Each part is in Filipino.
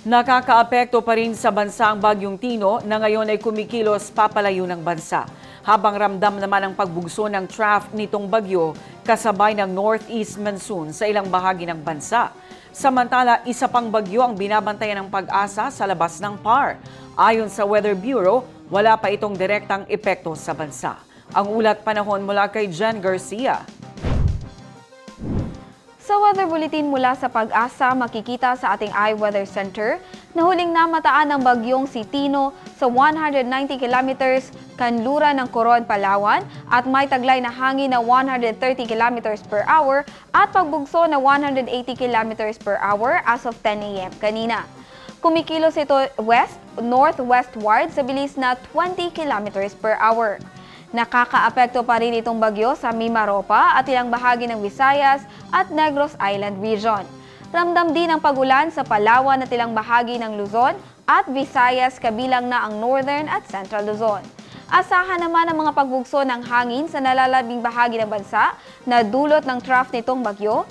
Nakakaapekto pa rin sa bansa ang Bagyong Tino na ngayon ay kumikilos papalayo ng bansa. Habang ramdam naman ang pagbugso ng trough nitong bagyo kasabay ng northeast monsoon sa ilang bahagi ng bansa. Samantala, isa pang bagyo ang binabantayan ng Pag-asa sa labas ng PAR. Ayon sa Weather Bureau, wala pa itong direktang epekto sa bansa. Ang ulat panahon mula kay Jen Garcia. Sa weather bulletin mula sa Pag-asa, makikita sa ating iWeather Center na huling namataan ng bagyong si Tino sa 190 kilometers kanluran ng Coron, Palawan at may taglay na hangin na 130 kilometers per hour at pagbugso na 180 kilometers per hour as of 10 a.m. kanina. Kumikilos ito northwestward sa bilis na 20 kilometers per hour. Nakakaapekto pa rin itong bagyo sa Mimaropa at ilang bahagi ng Visayas at Negros Island Region. Ramdam din ang pagulan sa Palawan at ilang bahagi ng Luzon at Visayas kabilang na ang Northern at Central Luzon. Asahan naman ang mga pagbugso ng hangin sa nalalabing bahagi ng bansa na dulot ng trough nitong bagyo,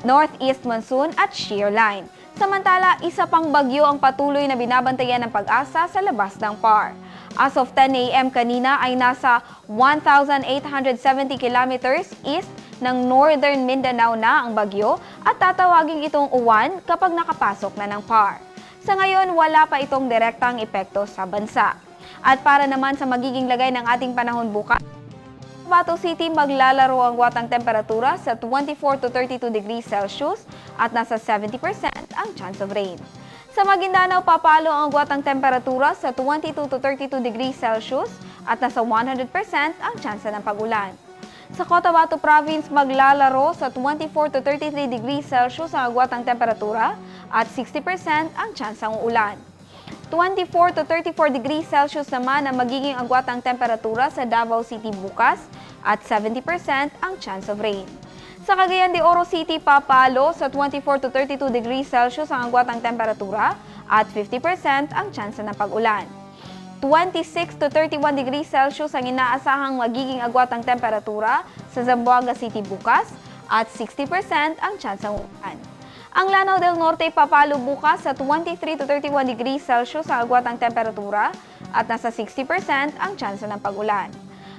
northeast monsoon at shear line. Samantala, isa pang bagyo ang patuloy na binabantayan ng Pag-asa sa labas ng PAR. As of 10 a.m. kanina ay nasa 1,870 kilometers east ng Northern Mindanao na ang bagyo at tatawagin itong uwan kapag nakapasok na ng PAR. Sa ngayon, wala pa itong direktang epekto sa bansa. At para naman sa magiging lagay ng ating panahon bukas, Cotabato City maglalaro ang watang temperatura sa 24 to 32 degrees Celsius at nasa 70% ang chance of rain. Sa Maguindanao, papalo ang agwatang temperatura sa 22 to 32 degrees Celsius at nasa 100% ang tsansa ng pag-ulan. Sa Cotabato Province, maglalaro sa 24 to 33 degrees Celsius ang agwatang temperatura at 60% ang tsansang ulan. 24 to 34 degrees Celsius naman ang magiging agwatang temperatura sa Davao City bukas at 70% ang chance of rain. Sa Cagayan de Oro City, papalo sa 24 to 32 degrees Celsius ang agwatang temperatura at 50% ang tsansa ng pag-ulan. 26 to 31 degrees Celsius ang inaasahang magiging agwatang temperatura sa Zamboanga City bukas at 60% ang tsansang ulan. Ang Lanao del Norte papalo bukas sa 23 to 31 degrees Celsius ang agwatang temperatura at nasa 60% ang tsansa ng pag-ulan.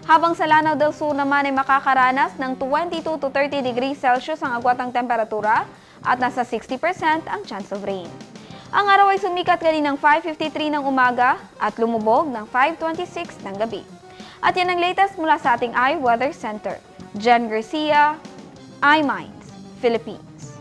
Habang sa Lanao del Sur naman ay makakaranas ng 22 to 30 degrees Celsius ang agwatang temperatura at nasa 60% ang chance of rain. Ang araw ay sumikat kaninang 5:53 ng umaga at lumubog ng 5:26 ng gabi. At yan ang latest mula sa ating iWeather Center. Jen Garcia, iMinds, Philippines.